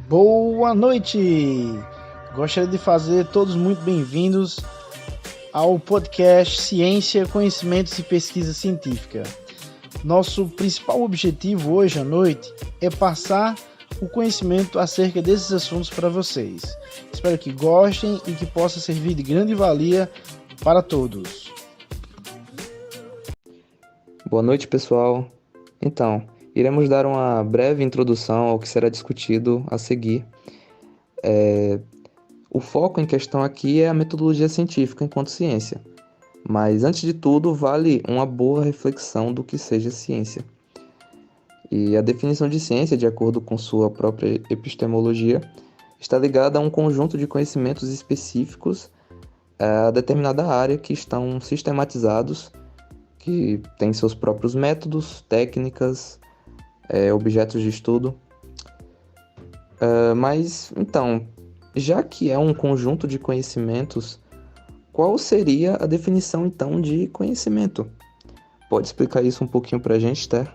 Boa noite! Gostaria de fazer todos muito bem-vindos ao podcast Ciência, Conhecimentos e Pesquisa Científica. Nosso principal objetivo hoje à noite é passar o conhecimento acerca desses assuntos para vocês. Espero que gostem e que possa servir de grande valia para todos. Boa noite, pessoal. Então, iremos dar uma breve introdução ao que será discutido a seguir. O foco em questão aqui é a metodologia científica enquanto ciência, mas antes de tudo vale uma boa reflexão do que seja ciência. E a definição de ciência, de acordo com sua própria epistemologia, está ligada a um conjunto de conhecimentos específicos a determinada área que estão sistematizados, que têm seus próprios métodos, técnicas, objetos de estudo. Mas, então, já que é um conjunto de conhecimentos, qual seria a definição, então, de conhecimento? Pode explicar isso um pouquinho pra gente, Ter?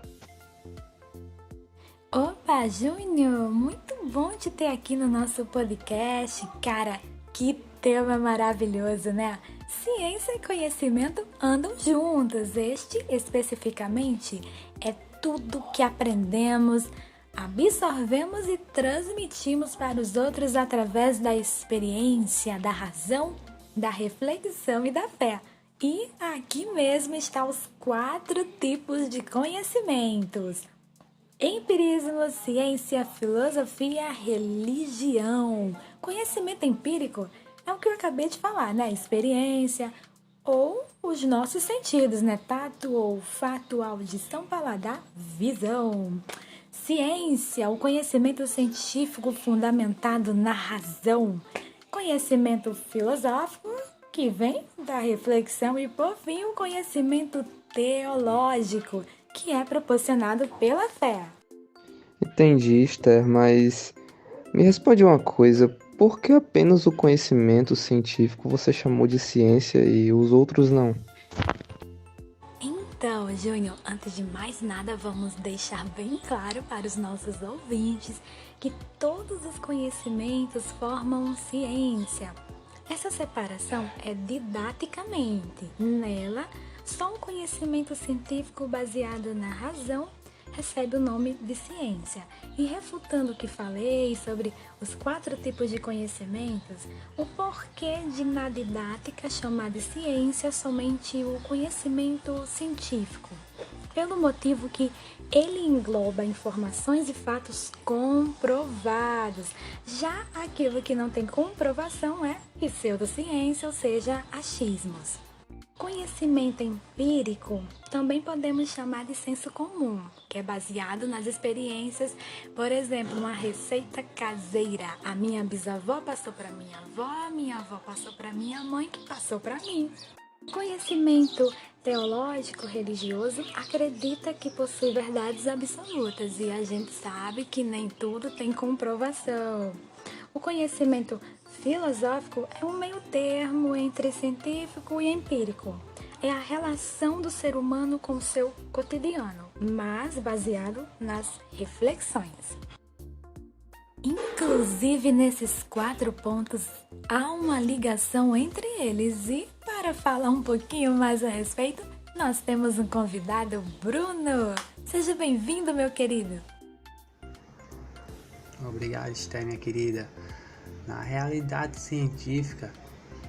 Opa, Júnior! Muito bom te ter aqui no nosso podcast. Cara, que tema maravilhoso, né? Ciência e conhecimento andam juntos. Este, especificamente, é tudo que aprendemos, absorvemos e transmitimos para os outros através da experiência, da razão, da reflexão e da fé. E aqui mesmo estão os 4 tipos de conhecimentos: empirismo, ciência, filosofia, religião. Conhecimento empírico é o que eu acabei de falar, né? Experiência ou os nossos sentidos, né? Tato, olfato, audição, paladar, visão. Ciência, o conhecimento científico fundamentado na razão. Conhecimento filosófico, que vem da reflexão. E, por fim, o conhecimento teológico, que é proporcionado pela fé. Entendi, Esther, mas me responde uma coisa. Por que apenas o conhecimento científico você chamou de ciência e os outros não? Então, Júnior, antes de mais nada, vamos deixar bem claro para os nossos ouvintes que todos os conhecimentos formam ciência. Essa separação é didaticamente. Nela, só um conhecimento científico baseado na razão recebe o nome de ciência. E refutando o que falei sobre os 4 tipos de conhecimentos, o porquê de na didática chamar de ciência somente o conhecimento científico? Pelo motivo que ele engloba informações e fatos comprovados. Já aquilo que não tem comprovação é pseudociência, ou seja, achismos. Conhecimento empírico também podemos chamar de senso comum, que é baseado nas experiências. Por exemplo, uma receita caseira. A minha bisavó passou para minha avó passou para minha mãe, que passou para mim. Conhecimento teológico religioso acredita que possui verdades absolutas e a gente sabe que nem tudo tem comprovação. O conhecimento filosófico é um meio termo entre científico e empírico. É a relação do ser humano com o seu cotidiano, mas baseado nas reflexões. Inclusive, nesses 4 pontos, há uma ligação entre eles. E para falar um pouquinho mais a respeito, nós temos um convidado, Bruno. Seja bem-vindo, meu querido. Obrigado, Esther, minha querida. Na realidade científica,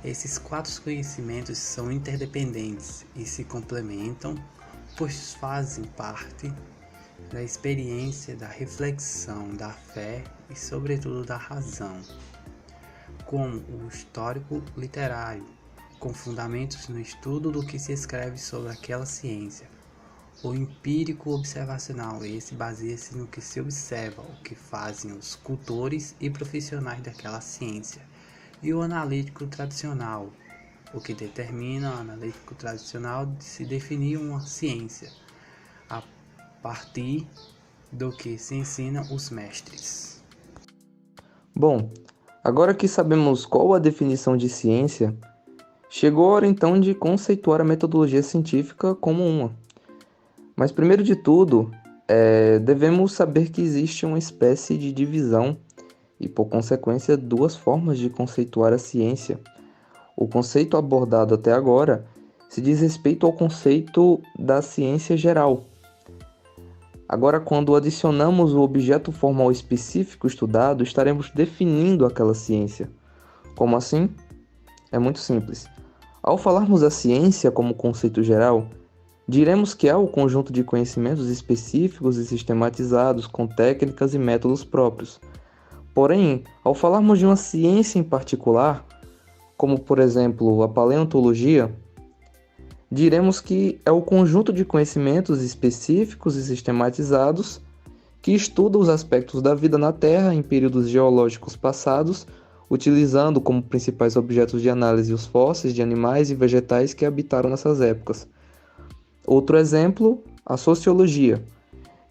esses 4 conhecimentos são interdependentes e se complementam, pois fazem parte da experiência, da reflexão, da fé e, sobretudo, da razão, como o histórico literário, com fundamentos no estudo do que se escreve sobre aquela ciência. O empírico observacional, esse baseia-se no que se observa, o que fazem os cultores e profissionais daquela ciência. E o analítico tradicional, o que determina o analítico tradicional de se definir uma ciência, a partir do que se ensina os mestres. Bom, agora que sabemos qual a definição de ciência, chegou a hora então de conceituar a metodologia científica como uma. Mas primeiro de tudo, devemos saber que existe uma espécie de divisão e, por consequência, duas formas de conceituar a ciência. O conceito abordado até agora se diz respeito ao conceito da ciência geral. Agora, quando adicionamos o objeto formal específico estudado, estaremos definindo aquela ciência. Como assim? É muito simples. Ao falarmos da ciência como conceito geral, diremos que é o conjunto de conhecimentos específicos e sistematizados com técnicas e métodos próprios. Porém, ao falarmos de uma ciência em particular, como por exemplo a paleontologia, diremos que é o conjunto de conhecimentos específicos e sistematizados que estuda os aspectos da vida na Terra em períodos geológicos passados, utilizando como principais objetos de análise os fósseis de animais e vegetais que habitaram nessas épocas. Outro exemplo, a sociologia.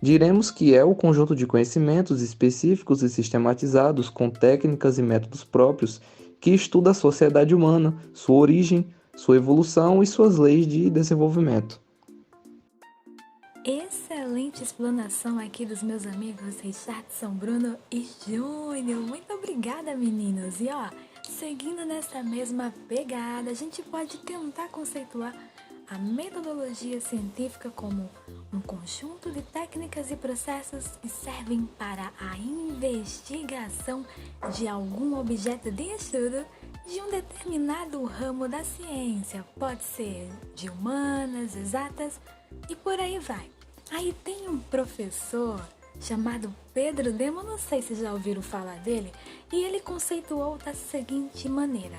Diremos que é o conjunto de conhecimentos específicos e sistematizados com técnicas e métodos próprios que estuda a sociedade humana, sua origem, sua evolução e suas leis de desenvolvimento. Excelente explanação aqui dos meus amigos Richardson, Bruno e Júnior. Muito obrigada, meninos. E seguindo nessa mesma pegada, a gente pode tentar conceituar a metodologia científica como um conjunto de técnicas e processos que servem para a investigação de algum objeto de estudo de um determinado ramo da ciência. Pode ser de humanas, exatas e por aí vai. Aí tem um professor chamado Pedro Demo, não sei se já ouviram falar dele, e ele conceituou da seguinte maneira: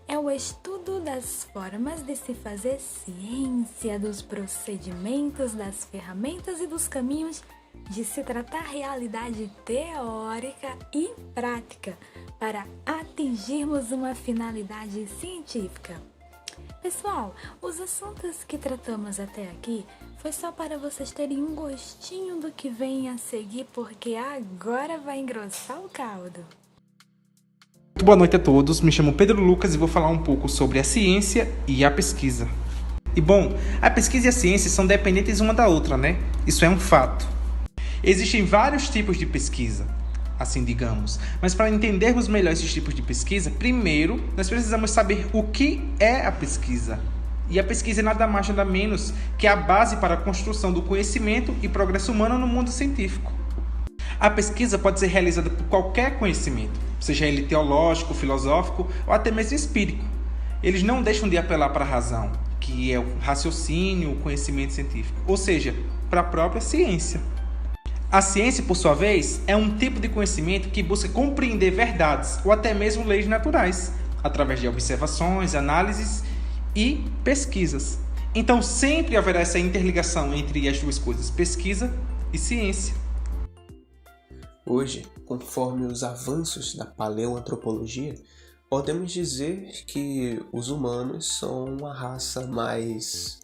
é o estudo das formas de se fazer ciência, dos procedimentos, das ferramentas e dos caminhos de se tratar realidade teórica e prática para atingirmos uma finalidade científica. Pessoal, os assuntos que tratamos até aqui foi só para vocês terem um gostinho do que vem a seguir, porque agora vai engrossar o caldo. Muito boa noite a todos, me chamo Pedro Lucas e vou falar um pouco sobre a ciência e a pesquisa. E bom, a pesquisa e a ciência são dependentes uma da outra, né? Isso é um fato. Existem vários tipos de pesquisa, assim digamos, mas para entendermos melhor esses tipos de pesquisa, primeiro nós precisamos saber o que é a pesquisa. E a pesquisa é nada mais nada menos que a base para a construção do conhecimento e progresso humano no mundo científico. A pesquisa pode ser realizada por qualquer conhecimento, seja ele teológico, filosófico ou até mesmo empírico. Eles não deixam de apelar para a razão, que é o raciocínio, o conhecimento científico, ou seja, para a própria ciência. A ciência, por sua vez, é um tipo de conhecimento que busca compreender verdades ou até mesmo leis naturais, através de observações, análises e pesquisas. Então sempre haverá essa interligação entre as duas coisas, pesquisa e ciência. Hoje, conforme os avanços da paleoantropologia, podemos dizer que os humanos são uma raça mais,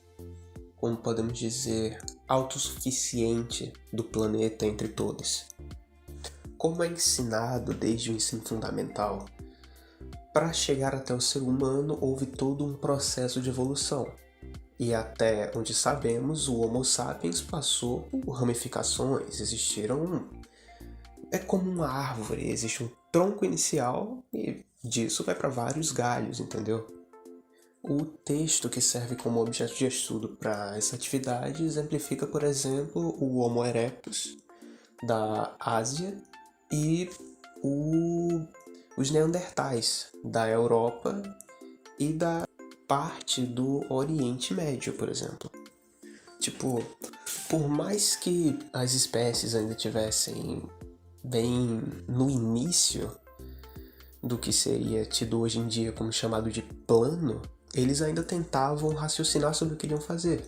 como podemos dizer, autossuficiente do planeta entre todos. Como é ensinado desde o ensino fundamental, para chegar até o ser humano houve todo um processo de evolução. E até onde sabemos, o Homo sapiens passou por ramificações, é como uma árvore, existe um tronco inicial e disso vai para vários galhos, entendeu? O texto que serve como objeto de estudo para essa atividade exemplifica, por exemplo, o Homo erectus da Ásia e os neandertais da Europa e da parte do Oriente Médio, por exemplo. Por mais que as espécies ainda tivessem bem no início do que seria tido hoje em dia como chamado de plano, eles ainda tentavam raciocinar sobre o que iriam fazer.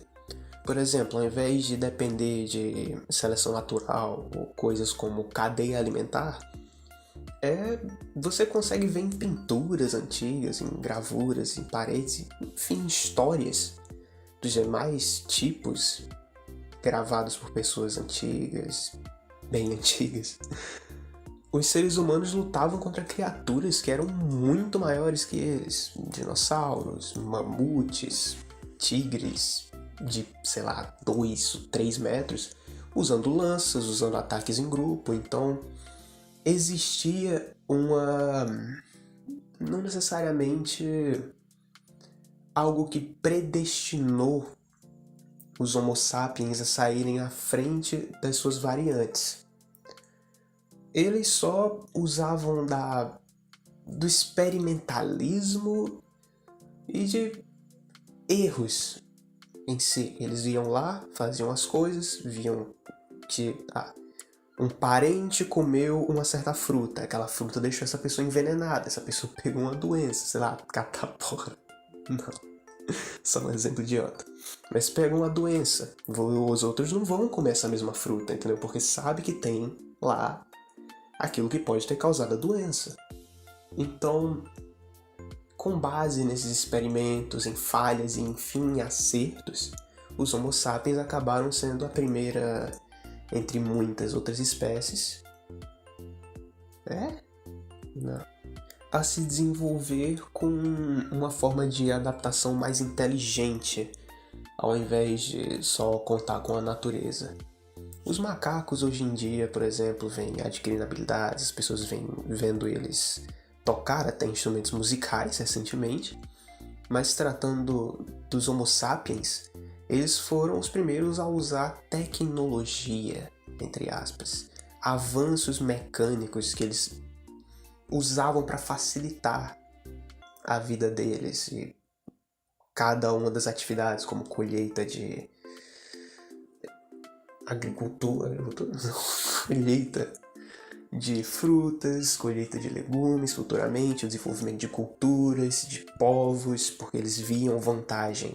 Por exemplo, ao invés de depender de seleção natural ou coisas como cadeia alimentar, você consegue ver em pinturas antigas, em gravuras, em paredes, enfim, histórias dos demais tipos gravados por pessoas antigas, bem antigas. Os seres humanos lutavam contra criaturas que eram muito maiores que eles. Dinossauros, mamutes, tigres de, 2 ou 3 metros, usando lanças, usando ataques em grupo. Então, existia não necessariamente algo que predestinou os Homo sapiens a saírem à frente das suas variantes. Eles só usavam do experimentalismo e de erros em si. Eles iam lá, faziam as coisas, viam que um parente comeu uma certa fruta, aquela fruta deixou essa pessoa envenenada, essa pessoa pegou uma doença, sei lá, catapora. Não, só um exemplo idiota. Mas pega uma doença, os outros não vão comer essa mesma fruta, entendeu? Porque sabe que tem lá aquilo que pode ter causado a doença. Então, com base nesses experimentos, em falhas e, enfim, acertos, os Homo sapiens acabaram sendo a primeira, entre muitas outras espécies, a se desenvolver com uma forma de adaptação mais inteligente, ao invés de só contar com a natureza. Os macacos hoje em dia, por exemplo, vêm adquirindo habilidades, as pessoas vêm vendo eles tocar até instrumentos musicais recentemente, mas tratando dos Homo sapiens, eles foram os primeiros a usar tecnologia, entre aspas, avanços mecânicos que eles usavam para facilitar a vida deles e cada uma das atividades, como colheita de colheita de frutas, colheita de legumes futuramente, o desenvolvimento de culturas, de povos, porque eles viam vantagem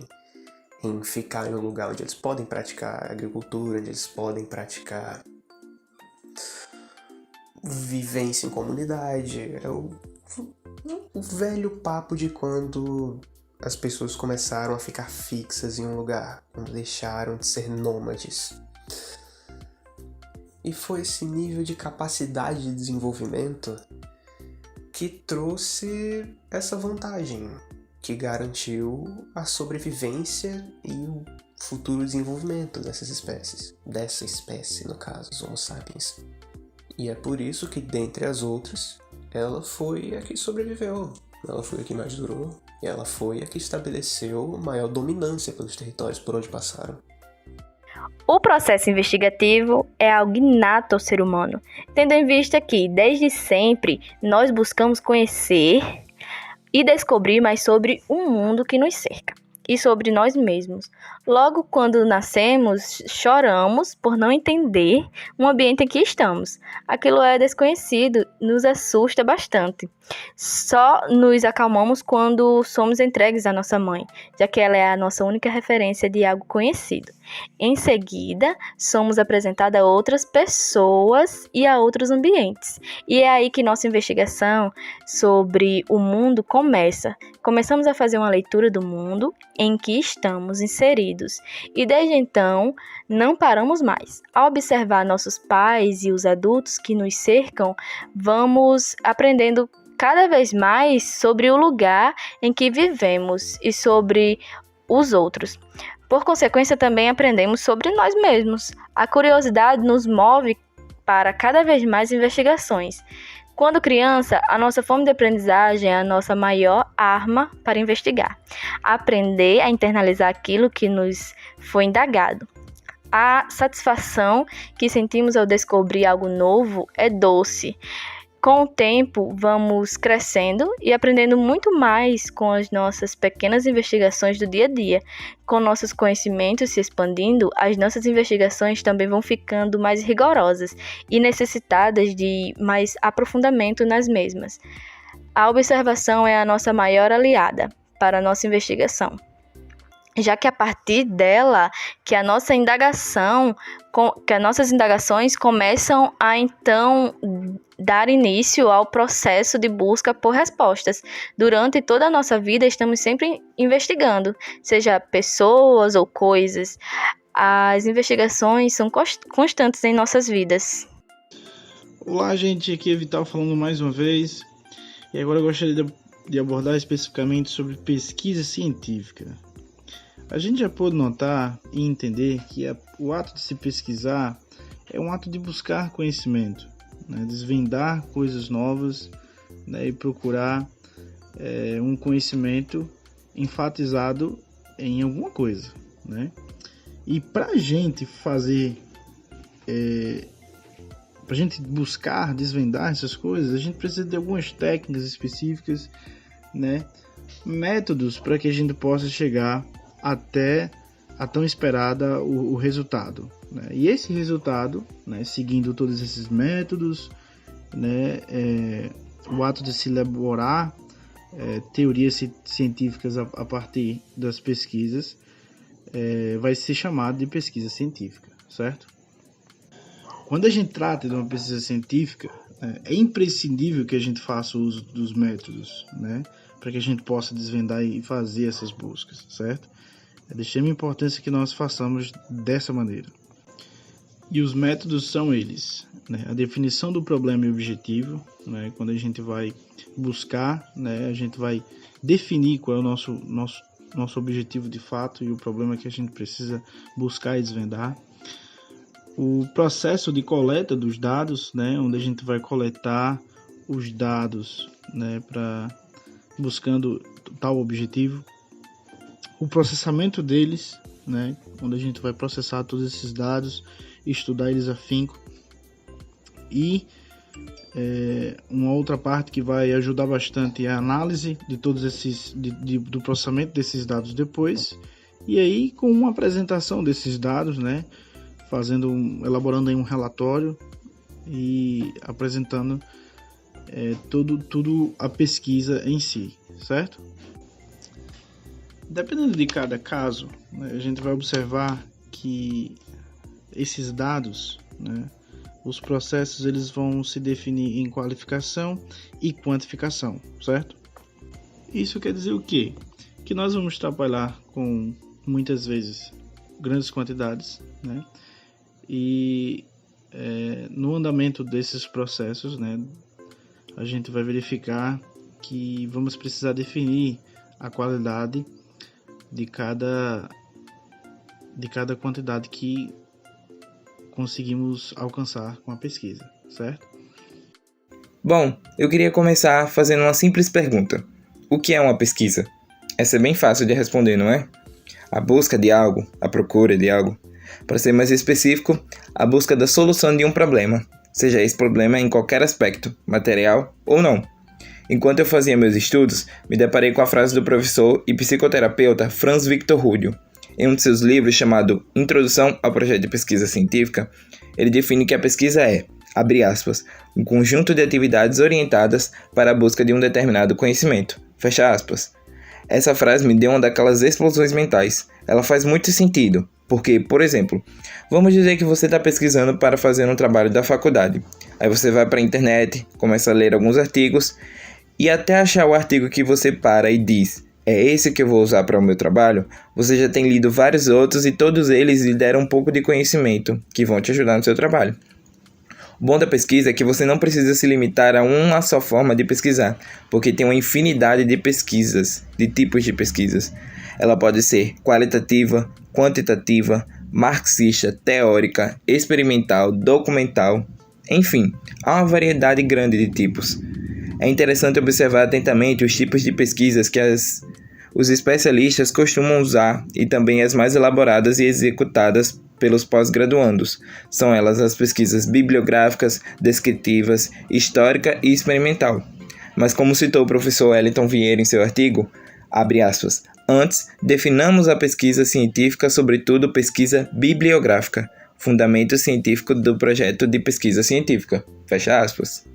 em ficar em um lugar onde eles podem praticar agricultura, onde eles podem praticar vivência em comunidade. É o velho papo de quando as pessoas começaram a ficar fixas em um lugar, quando deixaram de ser nômades. E foi esse nível de capacidade de desenvolvimento que trouxe essa vantagem, que garantiu a sobrevivência e o futuro desenvolvimento dessas espécies. Dessa espécie, no caso, os Homo sapiens. E é por isso que, dentre as outras, ela foi a que sobreviveu. Ela foi a que mais durou. E ela foi a que estabeleceu maior dominância pelos territórios por onde passaram. O processo investigativo é algo inato ao ser humano, tendo em vista que, desde sempre, nós buscamos conhecer e descobrir mais sobre o mundo que nos cerca e sobre nós mesmos. Logo, quando nascemos, choramos por não entender o ambiente em que estamos. Aquilo é desconhecido, nos assusta bastante. Só nos acalmamos quando somos entregues à nossa mãe, já que ela é a nossa única referência de algo conhecido. Em seguida, somos apresentados a outras pessoas e a outros ambientes. E é aí que nossa investigação sobre o mundo começa. Começamos a fazer uma leitura do mundo em que estamos inseridos. E desde então, não paramos mais. Ao observar nossos pais e os adultos que nos cercam, vamos aprendendo cada vez mais sobre o lugar em que vivemos e sobre os outros. Por consequência, também aprendemos sobre nós mesmos. A curiosidade nos move para cada vez mais investigações. Quando criança, a nossa fome de aprendizagem é a nossa maior arma para investigar. Aprender a internalizar aquilo que nos foi indagado. A satisfação que sentimos ao descobrir algo novo é doce. Com o tempo, vamos crescendo e aprendendo muito mais com as nossas pequenas investigações do dia a dia. Com nossos conhecimentos se expandindo, as nossas investigações também vão ficando mais rigorosas e necessitadas de mais aprofundamento nas mesmas. A observação é a nossa maior aliada para a nossa investigação, já que a partir dela que as nossas indagações começam a então dar início ao processo de busca por respostas. Durante toda a nossa vida estamos sempre investigando, seja pessoas ou coisas. As investigações são constantes em nossas vidas. Olá, gente, aqui é Vital falando mais uma vez. E agora eu gostaria de abordar especificamente sobre pesquisa científica. A gente já pôde notar e entender que o ato de se pesquisar é um ato de buscar conhecimento. né? Desvendar coisas novas, né? E procurar um conhecimento enfatizado em alguma coisa, né? E para a gente fazer, para a gente buscar desvendar essas coisas, a gente precisa de algumas técnicas específicas, né? Métodos para que a gente possa chegar até a tão esperada o resultado, né? E esse resultado, né, seguindo todos esses métodos, né, o ato de se elaborar teorias científicas a partir das pesquisas vai ser chamado de pesquisa científica, certo? Quando a gente trata de uma pesquisa científica, é imprescindível que a gente faça uso dos métodos, né, para que a gente possa desvendar e fazer essas buscas, certo? É de extrema importância que nós façamos dessa maneira. E os métodos são eles, né? A definição do problema e objetivo, né? Quando a gente vai buscar, né? A gente vai definir qual é o nosso objetivo de fato e o problema que a gente precisa buscar e desvendar. O processo de coleta dos dados, né? Onde a gente vai coletar os dados, né? Buscando tal objetivo. O processamento deles, né? Onde a gente vai processar todos esses dados, estudar eles afinco. E uma outra parte que vai ajudar bastante é a análise de todos esses do processamento desses dados depois, e aí com uma apresentação desses dados, né, elaborando aí um relatório e apresentando tudo a pesquisa em si, certo? Dependendo de cada caso, né, a gente vai observar que esses dados, né, os processos eles vão se definir em qualificação e quantificação, certo? Isso quer dizer o quê? Que nós vamos trabalhar com, muitas vezes, grandes quantidades, né? E no andamento desses processos, né, a gente vai verificar que vamos precisar definir a qualidade de cada quantidade que conseguimos alcançar com a pesquisa, certo? Bom, eu queria começar fazendo uma simples pergunta. O que é uma pesquisa? Essa é bem fácil de responder, não é? A busca de algo, a procura de algo. Para ser mais específico, a busca da solução de um problema, seja esse problema em qualquer aspecto, material ou não. Enquanto eu fazia meus estudos, me deparei com a frase do professor e psicoterapeuta Franz Victor Rúdio. Em um de seus livros chamado Introdução ao Projeto de Pesquisa Científica, ele define que a pesquisa é, abre aspas, um conjunto de atividades orientadas para a busca de um determinado conhecimento, fecha aspas. Essa frase me deu uma daquelas explosões mentais. Ela faz muito sentido, porque, por exemplo, vamos dizer que você está pesquisando para fazer um trabalho da faculdade. Aí você vai para a internet, começa a ler alguns artigos, e até achar o artigo que você para e diz, é esse que eu vou usar para o meu trabalho, você já tem lido vários outros e todos eles lhe deram um pouco de conhecimento que vão te ajudar no seu trabalho. O bom da pesquisa é que você não precisa se limitar a uma só forma de pesquisar, porque tem uma infinidade de pesquisas, de tipos de pesquisas. Ela pode ser qualitativa, quantitativa, marxista, teórica, experimental, documental, enfim, há uma variedade grande de tipos. É interessante observar atentamente os tipos de pesquisas que os especialistas costumam usar e também as mais elaboradas e executadas pelos pós-graduandos. São elas as pesquisas bibliográficas, descritivas, histórica e experimental. Mas como citou o professor Wellington Vieira em seu artigo, abre aspas, antes, definamos a pesquisa científica, sobretudo pesquisa bibliográfica, fundamento científico do projeto de pesquisa científica, fecha aspas.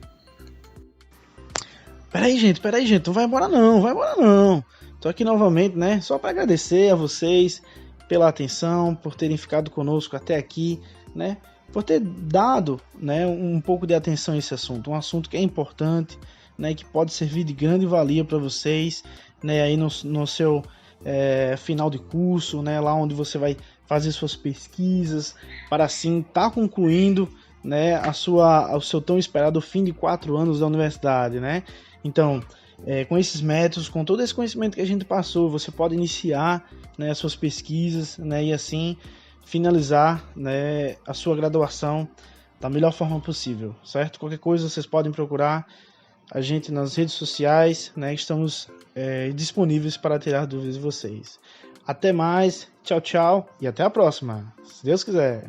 Peraí, gente, não vai embora não. Tô aqui novamente, né, só para agradecer a vocês pela atenção, por terem ficado conosco até aqui, né, por ter dado, né, um pouco de atenção a esse assunto, um assunto que é importante, né, que pode servir de grande valia para vocês, né, aí no seu final de curso, né, lá onde você vai fazer suas pesquisas, para assim estar concluindo, né, o seu tão esperado fim de 4 anos da universidade, né. Então, com esses métodos, com todo esse conhecimento que a gente passou, você pode iniciar, né, as suas pesquisas, né, e assim finalizar, né, a sua graduação da melhor forma possível, certo? Qualquer coisa vocês podem procurar a gente nas redes sociais, né? Estamos disponíveis para tirar dúvidas de vocês. Até mais, tchau, tchau e até a próxima, se Deus quiser.